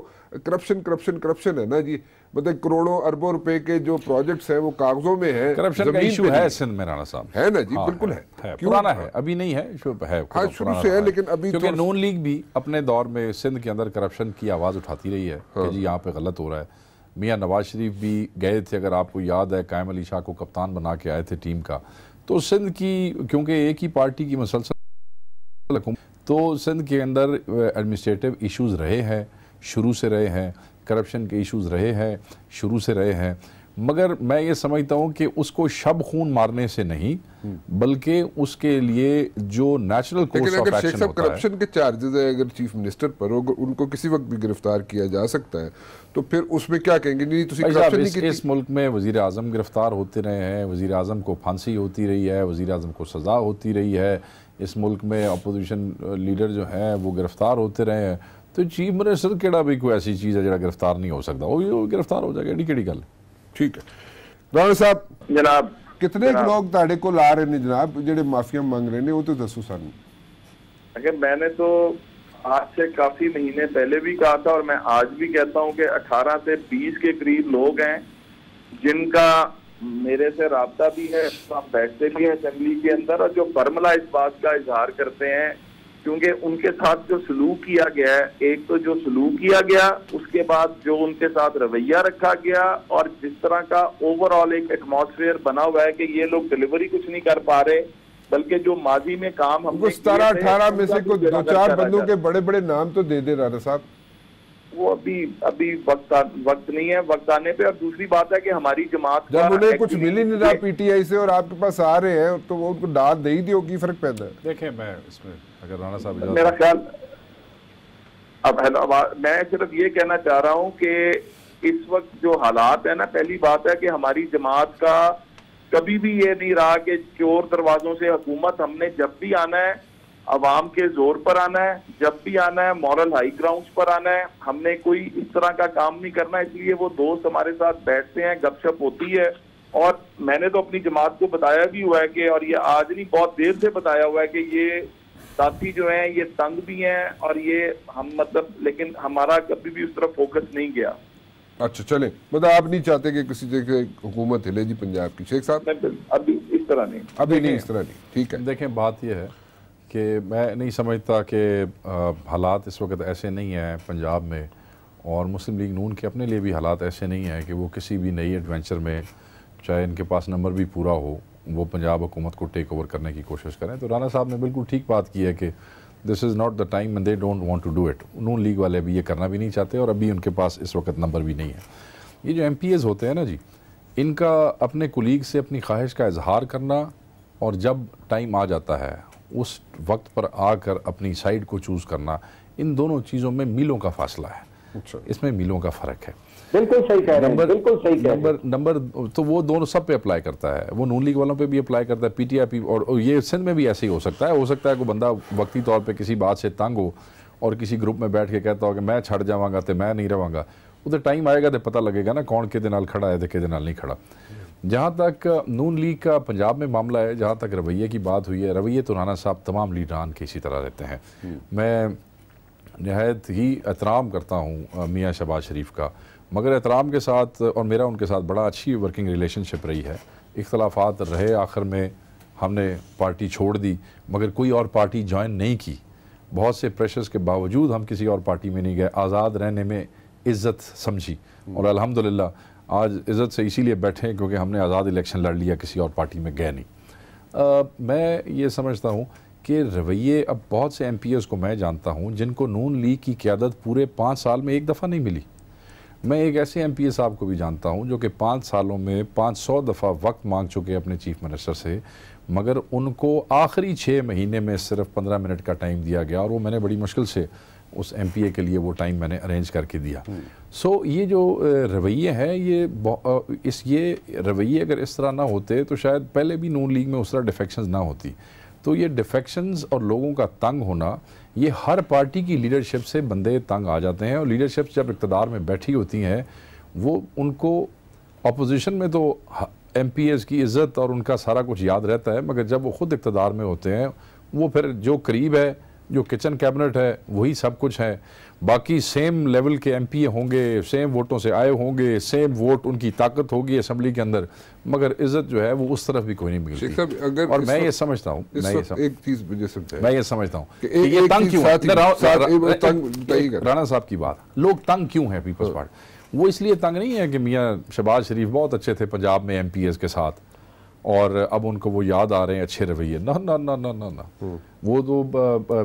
करप्शन है ना जी, मतलब करोड़ों अरबों रुपए के जो प्रोजेक्ट्स हैं वो कागजों में है। करप्शन का इशू है सिंध में राणा साहब, है ना जी, बिल्कुल है, पुराना है, अभी नहीं है, शुरू से है, लेकिन अभी क्योंकि नून लीग भी अपने दौर में सिंध के अंदर करप्शन की आवाज़ उठाती रही है कि जी यहाँ पे गलत हो रहा है। मियाँ नवाज शरीफ भी गए थे, अगर आपको याद है, कायम अली शाह को कप्तान बना के आए थे टीम का। तो सिंध की, क्योंकि एक ही पार्टी की मसलसल, तो सिंध के अंदर एडमिनिस्ट्रेटिव इश्यूज़ रहे हैं, शुरू से रहे हैं, करप्शन के इश्यूज़ रहे हैं, शुरू से रहे हैं। मगर मैं ये समझता हूँ कि उसको शब खून मारने से नहीं, बल्कि उसके लिए जो नेचुरल कोर्स ऑफ एक्शन होता है। करप्शन के चार्जेस है, अगर चीफ मिनिस्टर पर उनको किसी वक्त भी गिरफ्तार किया जा सकता है, तो फिर उसमें क्या कहेंगे? नहीं, करप्शन नहीं की। इस मुल्क में वजीर आजम गिरफ्तार होते रहे हैं, वजीर आजम को फांसी होती रही है, वजीर आजम को सज़ा होती रही है, इस मुल्क में अपोजिशन लीडर जो हैं वो गिरफ्तार होते रहे हैं। तो चीफ मिनिस्टर केड़ा भी कोई ऐसी चीज़ है जो गिरफ्तार नहीं हो सकता, वो गिरफ्तार हो जाएगा, एडी केड़ी गल। ठीक है। राणा साहब जनाब कितने लोग ताड़े को ला रहे हैं जनाब जेडे माफिया मांग रहे हैं, वो तो दसो सानू। अगर मैंने तो आज से काफी महीने पहले भी कहा था और मैं आज भी कहता हूं कि 18 से 20 के करीब लोग हैं जिनका मेरे से राब्ता भी है, हम बैठते भी हैं असेंबली के अंदर, और जो फर्मला इस बात का इजहार करते हैं, क्योंकि उनके साथ जो सलूक किया गया है, एक तो जो सलूक किया गया, उसके बाद जो उनके साथ रवैया रखा गया, और जिस तरह का ओवरऑल एक एटमॉस्फेयर बना हुआ है कि ये लोग डिलीवरी कुछ नहीं कर पा रहे, बल्कि जो माजी में काम हमने 17-18 में से कुछ 2-4 बंदों के बड़े बड़े नाम तो दे दे राणा साहब। वो अभी वक्त नहीं है, वक्त आने पे। और दूसरी बात है कि हमारी जमात जब उन्हें कुछ मिल ही नहीं रहा पीटीआई से और आपके पास आ रहे हैं तो वो उनको डांट दे ही दियो, की फर्क पैदा है। देखें मैं इसमें अगर राणा साहब मेरा ख्याल अब मैं सिर्फ ये कहना चाह रहा हूँ कि इस वक्त जो हालात है ना, पहली बात है कि हमारी जमात का कभी भी ये नहीं रहा कि चोर दरवाजों से हुकूमत, हमने जब भी आना है अवाम के जोर पर आना है, जब भी आना है मॉरल हाई ग्राउंड्स पर आना है, हमने कोई इस तरह का काम नहीं करना। इसलिए वो दोस्त हमारे साथ बैठते हैं, गपशप होती है, और मैंने तो अपनी जमात को बताया भी हुआ है कि, और ये आज नहीं बहुत देर से बताया हुआ है कि ये साथी जो हैं ये तंग भी हैं, और ये हम मतलब, लेकिन हमारा कभी भी उस तरफ फोकस नहीं गया। अच्छा चले, मतलब आप नहीं चाहते कि किसी जगह हुकूमत हिले जी पंजाब की? शेख साहब अभी इस तरह नहीं, अभी नहीं, इस तरह नहीं, ठीक है। देखें बात यह है कि मैं नहीं समझता कि हालात इस वक्त ऐसे नहीं हैं पंजाब में, और मुस्लिम लीग नून के अपने लिए भी हालात ऐसे नहीं हैं कि वो किसी भी नई एडवेंचर में, चाहे इनके पास नंबर भी पूरा हो, वो पंजाब हुकूमत को टेक ओवर करने की कोशिश करें। तो राणा साहब ने बिल्कुल ठीक बात की है कि this is not the time and they don't want to do it. Noon League वाले भी ये करना भी नहीं चाहते, और अभी उनके पास इस वक्त नंबर भी नहीं है। ये जो MPAs होते हैं ना जी, इनका अपने कुलीग से अपनी ख्वाहिश का इजहार करना, और जब टाइम आ जाता है उस वक्त पर आकर अपनी साइड को चूज़ करना, इन दोनों चीज़ों में मीलों का फासला है। अच्छा, इसमें मीलों का फ़र्क है। बिल्कुल सही कह रहे हैं, बिल्कुल सही कह रहे हैं। नंबर तो वो दोनों सब पे अप्लाई करता है, वो नून लीग वालों पे भी अप्लाई करता है, PTI और ये सिंध में भी ऐसे ही हो सकता है कोई बंदा वक्ती तौर पे किसी बात से तंग हो और किसी ग्रुप में बैठ के कहता हो कि मैं छड़ जावांगा तो मैं नहीं रवांगा, उधर टाइम आएगा तो पता लगेगा ना कौन किहदे नाल खड़ा है तो किहदे नाल नहीं खड़ा। जहाँ तक नून लीग का पंजाब में मामला है, जहाँ तक रवैये की बात हुई है, रवैये तो राणा साहब तमाम लीडरान के इसी तरह रहते हैं। मैं नहायत ही एहतराम करता हूँ मियाँ शहबाज शरीफ का, मगर एहतराम के साथ, और मेरा उनके साथ बड़ा अच्छी वर्किंग रिलेशनशिप रही है, इख्तलाफात रहे, आखिर में हमने पार्टी छोड़ दी, मगर कोई और पार्टी ज्वाइन नहीं की। बहुत से प्रेशर्स के बावजूद हम किसी और पार्टी में नहीं गए, आज़ाद रहने में इज़्ज़त समझी, और अल्हम्दुलिल्लाह आज इज़्ज़त से इसीलिए बैठे हैं क्योंकि हमने आज़ाद इलेक्शन लड़ लिया, किसी और पार्टी में गए नहीं। मैं ये समझता हूँ कि रवैये, अब बहुत से MPAs को मैं जानता हूँ जिनको नून लीग की क़यादत पूरे 5 साल में एक दफ़ा नहीं मिली। मैं एक ऐसे MPA साहब को भी जानता हूँ जो कि 5 सालों में 500 दफ़ा वक्त मांग चुके हैं अपने चीफ मिनिस्टर से, मगर उनको आखिरी 6 महीने में सिर्फ 15 मिनट का टाइम दिया गया, और वो मैंने बड़ी मुश्किल से उस MPA के लिए वो टाइम मैंने अरेंज करके दिया। सो ये जो रवैये हैं, ये रवैये अगर इस तरह ना होते तो शायद पहले भी नून लीग में उस तरह डिफेक्शंस ना होती। तो ये डिफेक्शंस और लोगों का तंग होना, ये हर पार्टी की लीडरशिप से बंदे तंग आ जाते हैं, और लीडरशिप जब इक़्तिदार में बैठी होती हैं, वो उनको अपोजिशन में तो MPAs की इज़्ज़त और उनका सारा कुछ याद रहता है, मगर जब वो ख़ुद इक़्तिदार में होते हैं, वो फिर जो करीब है, जो किचन कैबिनेट है, वही सब कुछ है। बाकी सेम लेवल के MPA होंगे, सेम वोटों से आए होंगे, सेम वोट उनकी ताकत होगी असेंबली के अंदर, मगर इज्जत जो है वो उस तरफ भी कोई नहीं मिलती। और मैं ये समझता हूँ, एक चीज मैं ये समझता हूँ कि ये तंग क्यों है, राणा साहब की बात, लोग तंग क्यों हैं पीपल्स पार्टी? वो इसलिए तंग नहीं है कि मियाँ शहबाज शरीफ बहुत अच्छे थे पंजाब में MPAs के साथ और अब उनको वो याद आ रहे हैं अच्छे रवैये, ना ना ना ना ना ना, वो तो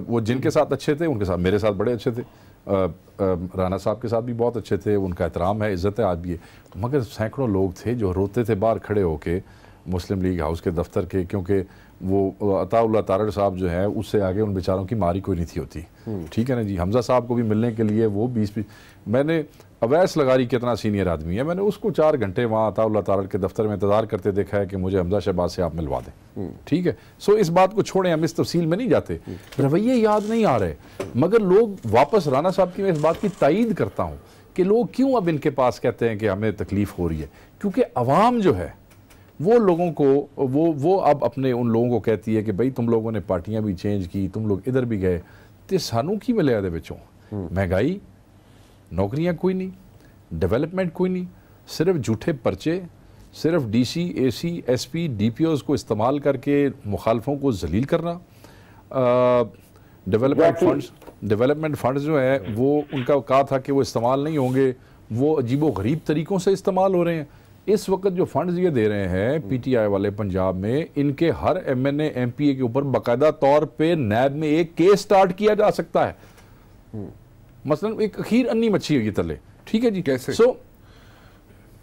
वो जिनके साथ अच्छे थे उनके साथ, मेरे साथ बड़े अच्छे थे, राणा साहब के साथ भी बहुत अच्छे थे, उनका एहतराम है, इज़्ज़त है आज भी है, मगर सैकड़ों लोग थे जो रोते थे बाहर खड़े होके मुस्लिम लीग हाउस के दफ्तर के, क्योंकि वो अताउल्लाह तारड़ साहब जो है उससे आगे उन बेचारों की मारी कोई नहीं थी होती। ठीक है ना जी, हमजा साहब को भी मिलने के लिए वो 20 मैंने अवैस लगारी कितना सीनियर आदमी है, मैंने उसको 4 घंटे वहाँ अताउल्लाह तारड़ के दफ्तर में इंतजार करते देखा है कि मुझे हमजा शहबाज से आप मिलवा दें। ठीक है, सो इस बात को छोड़ें, हम इस तफसील में नहीं जाते, रवैये याद नहीं आ रहे, मगर लोग वापस राणा साहब की मैं इस बात की तायीद करता हूँ कि लोग क्यों अब इनके पास कहते हैं कि हमें तकलीफ हो रही है, क्योंकि अवाम जो है वो लोगों को वो अब अपने उन लोगों को कहती है कि भाई तुम लोगों ने पार्टियां भी चेंज की, तुम लोग इधर भी गए, तो सानू की मिले दे विचों महंगाई, नौकरियां कोई नहीं, डेवलपमेंट कोई नहीं, सिर्फ झूठे पर्चे, सिर्फ डीसी, एसी, एसपी, डीपीओज को इस्तेमाल करके मुखालफों को जलील करना। डेवलपमेंट फंड्स जो है वो उनका कहा था कि वो इस्तेमाल नहीं होंगे, वो अजीबो गरीब तरीक़ों से इस्तेमाल हो रहे हैं। इस वक्त जो फंड्स ये दे रहे हैं पीटीआई वाले पंजाब में, इनके हर एमएनए एमपीए के ऊपर बाकायदा तौर पे नैब में एक केस स्टार्ट किया जा सकता है। मसलन एक खीर अन्नी मच्छी होगी तले, ठीक है जी, कैसे? सो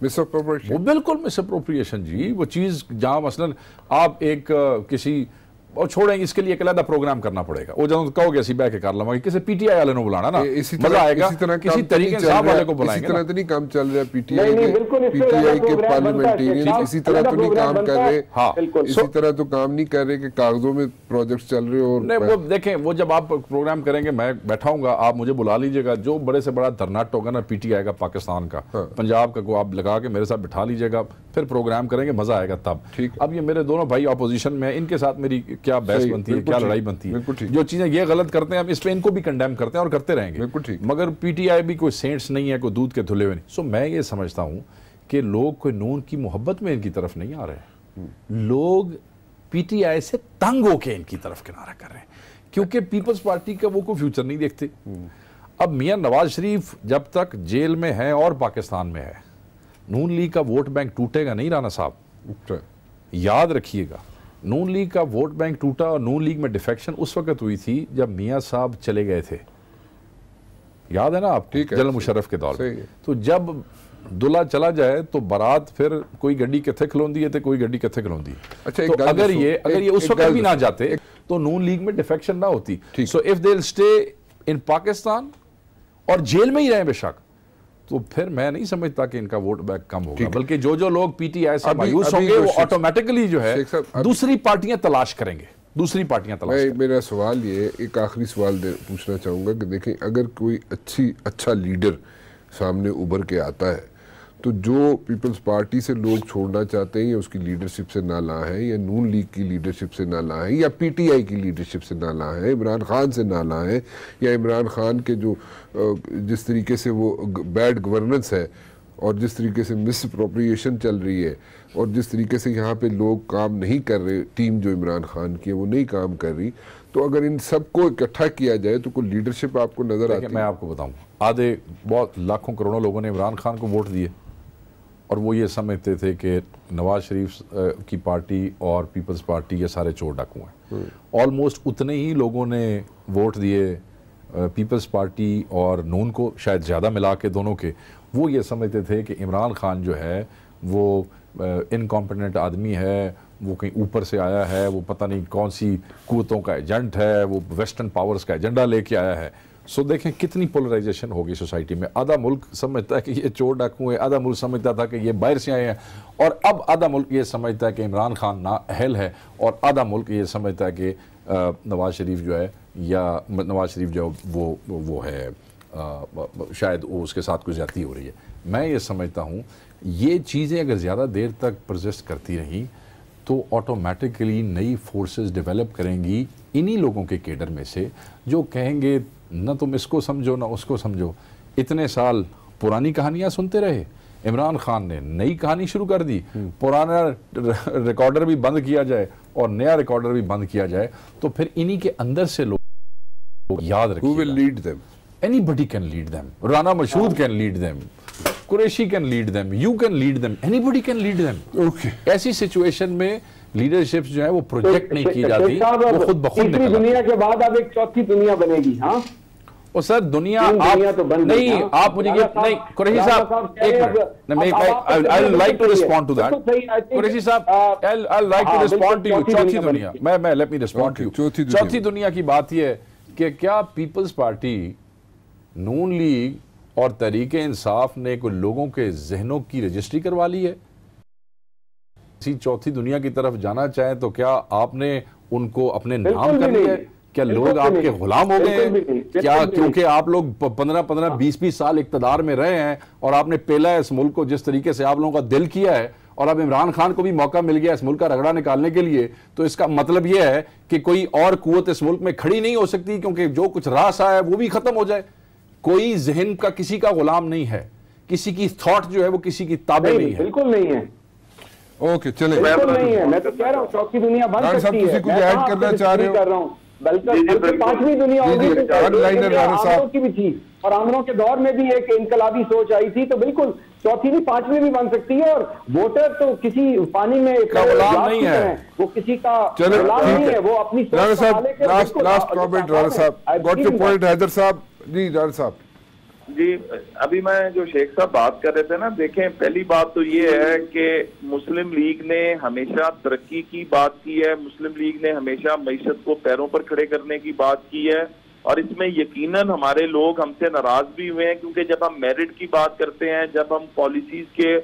मिसअप्रोप्रिएशन, वो बिल्कुल मिसअप्रोप्रिएशन जी, वो चीज़ जहाँ मसलन आप एक किसी और छोड़ेंगे, इसके लिए एक अलग प्रोग्राम करना पड़ेगा। वो जब कहोगे ऐसी बैठ के कर लवांगे, किसी पीटीआई वाले ने बुलाना ना, मजा आएगा, किसी तरीके से वाले को बुलाएंगे। इसी तरह तो नहीं काम चल रहा है पीटीआई के पार्लियामेंटेरियन इसी तरह तो नहीं काम कर रहे। हाँ, इसी तरह तो काम नहीं कर रहे कि कागजों में प्रोजेक्ट्स चल रहे हो। नहीं, वो देखें, वो जब आप प्रोग्राम करेंगे मैं बैठाऊंगा, आप मुझे बुला लीजिएगा, जो बड़े से बड़ा धरनाट होगा ना पीटीआई का, पाकिस्तान का, पंजाब का, को आप लगा के मेरे साथ बिठा लीजिएगा, फिर प्रोग्राम करेंगे, मजा आएगा तब। अब ये मेरे दोनों भाई अपोजिशन में, इनके साथ मेरी क्या बहस बनती है, क्या लड़ाई बनती है, जो चीजें ये गलत करते हैं हम इस पे इनको भी कंडेम करते हैं और करते रहेंगे, मगर पीटीआई भी कोई सेंट्स नहीं है, कोई दूध के धुले हुए नहीं। सो मैं ये समझता हूं कि लोग कोई नून की मोहब्बत में इनकी तरफ नहीं आ रहे, लोग पीटीआई से तंग होके इनकी तरफ किनारा कर रहे हैं, क्योंकि पीपल्स पार्टी का वो कोई फ्यूचर नहीं देखते। अब मियां नवाज शरीफ जब तक जेल में है और पाकिस्तान में है, नून लीग का वोट बैंक टूटेगा नहीं। राना साहब याद रखिएगा, नून लीग का वोट बैंक टूटा और नून लीग में डिफेक्शन उस वक्त हुई थी जब मियां साहब चले गए थे, याद है ना आपको, जनरल मुशर्रफ के दौर में। तो जब दुल्हा चला जाए तो बारात फिर कोई गड्डी किथे खलोंदी है तो कोई गड्डी किथे खलोंदी है। अच्छा, तो अगर ये उस वक्त भी ना जाते तो नून लीग में डिफेक्शन ना होती। So if they will stay in Pakistan और जेल में ही रहे बेशक, तो फिर मैं नहीं समझता कि इनका वोट बैंक कम होगा, बल्कि जो लोग पीटीआई से मायूस होंगे वो ऑटोमेटिकली जो है दूसरी पार्टियां तलाश करेंगे, दूसरी पार्टियां तलाश करेंगे। मेरा सवाल ये, एक आखिरी सवाल पूछना चाहूंगा कि देखें, अगर कोई अच्छा लीडर सामने उभर के आता है तो जो पीपल्स पार्टी से लोग छोड़ना चाहते हैं, या उसकी लीडरशिप से ना ला है, या नून लीग की लीडरशिप से ना ला है, या पीटीआई की लीडरशिप से ना ला है, इमरान खान से ना ला है, या इमरान खान के जो जिस तरीके से वो बैड गवर्नेंस है और जिस तरीके से मिसअप्रोप्रिएशन चल रही है और जिस तरीके से यहाँ पे लोग काम नहीं कर रहे, टीम जो इमरान खान की है वो नहीं काम कर रही, तो अगर इन सबको इकट्ठा किया जाए तो कोई लीडरशिप आपको नजर आती है? मैं आपको बताऊं, आधे बहुत लाखों करोड़ों लोगों ने इमरान खान को वोट दिए और वो ये समझते थे कि नवाज शरीफ की पार्टी और पीपल्स पार्टी ये सारे चोर डाकू हैं। ऑलमोस्ट उतने ही लोगों ने वोट दिए पीपल्स पार्टी और नून को, शायद ज़्यादा मिला के दोनों के। वो ये समझते थे कि इमरान खान जो है वो इनकॉम्पिटेंट आदमी है, वो कहीं ऊपर से आया है, वो पता नहीं कौन सी कुव्वतों का एजेंट है, वो वेस्टर्न पावर्स का एजेंडा लेके आया है। सो देखें कितनी पोलराइजेशन होगी सोसाइटी में। आधा मुल्क समझता है कि ये चोर डाकू है, आधा मुल्क समझता था कि ये बाहर से आए हैं, और अब आधा मुल्क ये समझता है कि इमरान खान नाअहल है, और आधा मुल्क ये समझता है कि नवाज शरीफ जो है, या नवाज शरीफ जो वो है शायद वो उसके साथ कुछ ज्यादती हो रही है। मैं ये समझता हूँ ये चीज़ें अगर ज़्यादा देर तक परसिस्ट करती रहीं तो ऑटोमेटिकली नई फोर्सेस डेवलप करेंगी इन्हीं लोगों के केडर में से, जो कहेंगे न तुम इसको समझो ना उसको समझो। इतने साल पुरानी कहानियां सुनते रहे, इमरान खान ने नई कहानी शुरू कर दी, पुराना रिकॉर्डर भी बंद किया जाए और नया रिकॉर्डर भी बंद किया जाए, तो फिर इन्हीं के अंदर से लोग याद रखेंगे। Who will lead them? Anybody can lead them. Rana Mashood can lead them. Qureshi can lead them. You can lead them. Anybody can lead them. Okay. ऐसी सिचुएशन में लीडरशिप जो है वो प्रोजेक्ट नहीं की जाती, वो खुद ब खुद निकल दुनिया के बाद अब एक चौथी दुनिया बनेगी। हाँ, और सर दुनिया आप तो बन नहीं, आप मुझे ये नहीं, कुरैशी साहब एक minute, I like to respond to that. Qureshi साहब I like to respond to you. चौथी दुनिया, मैं let me respond to you. चौथी दुनिया की बात ये है कि क्या पीपल्स पार्टी, नून लीग और तहरीके इंसाफ ने कोई लोगों के जहनों की रजिस्ट्री करवा ली है? किसी चौथी दुनिया की तरफ जाना चाहें तो क्या आपने उनको अपने नाम कर लिया है? क्या लोग आपके गुलाम हो गए हैं क्या? क्योंकि आप लोग 15-15, 20-20 साल इक्तदार में रहे हैं और आपने पेला है इस मुल्क को, जिस तरीके से आप लोगों का दिल किया है, और अब इमरान खान को भी मौका मिल गया इस मुल्क का रगड़ा निकालने के लिए, तो इसका मतलब यह है कि कोई और कुव्वत इस मुल्क में खड़ी नहीं हो सकती, क्योंकि जो कुछ रास आया है वो भी खत्म हो जाए। कोई जहन का किसी का गुलाम नहीं है, किसी की थॉट जो है वो किसी की ताबे नहीं है। बिल्कुल नहीं है। ओके चले, बिल्कुल नहीं है। मैं तो कह रहा हूँ चौथी दुनिया बन सकती है। कुछ ऐड करना चाह रहे हो? कर रहा हूँ, बल्कि पांचवी दुनिया होगी आमरों की भी थी, और आमरों के दौर में भी एक इनकलाबी सोच आई थी, तो बिल्कुल चौथी भी पांचवी भी बन सकती है। और वोटर तो किसी पानी में गुलाम नहीं है, वो किसी का चलो गुलाम नहीं है, वो अपनी सोच लास्ट कमेंट राणा साहब, गॉट योर पॉइंट हैदर साहब जी। राणा साहब जी, अभी मैं जो शेख साहब बात कर रहे थे ना, देखें पहली बात तो ये है कि मुस्लिम लीग ने हमेशा तरक्की की बात की है, मुस्लिम लीग ने हमेशा मईशत को पैरों पर खड़े करने की बात की है, और इसमें यकीनन हमारे लोग हमसे नाराज भी हुए हैं, क्योंकि जब हम मेरिट की बात करते हैं, जब हम पॉलिसीज के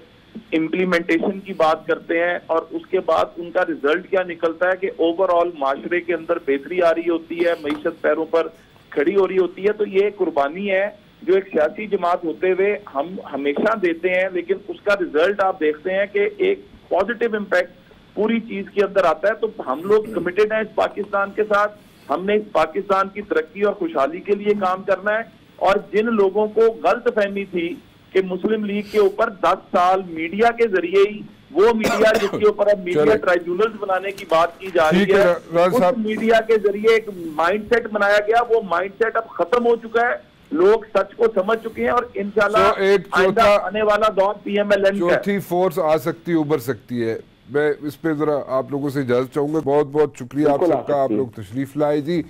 इम्प्लीमेंटेशन की बात करते हैं, और उसके बाद उनका रिजल्ट क्या निकलता है कि ओवरऑल माशरे के अंदर बेहतरी आ रही होती है, मईशत पैरों पर खड़ी हो रही होती है, तो ये कुर्बानी है जो एक सियासी जमात होते हुए हम हमेशा देते हैं, लेकिन उसका रिजल्ट आप देखते हैं कि एक पॉजिटिव इम्पैक्ट पूरी चीज के अंदर आता है। तो हम लोग कमिटेड हैं इस पाकिस्तान के साथ, हमने इस पाकिस्तान की तरक्की और खुशहाली के लिए काम करना है। और जिन लोगों को गलत फहमी थी कि मुस्लिम लीग के ऊपर 10 साल मीडिया के जरिए ही, वो मीडिया जिसके ऊपर अब मीडिया ट्राइब्यूनल्स बनाने की बात की जा रही है, उस मीडिया के जरिए एक माइंडसेट बनाया गया, वो माइंडसेट अब खत्म हो चुका है। लोग सच को समझ चुके हैं, और इंशाल्लाह एक चौथा आने वाला दौर PMLN का चौथी फोर्स आ सकती है, उभर सकती है। मैं इस पे जरा आप लोगों से इजाजत चाहूंगा। बहुत बहुत शुक्रिया आप सबका, आप लोग तशरीफ लाए जी।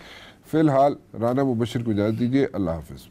फिलहाल राना मुबशिर को इजाजत दीजिए, अल्लाह हाफिज।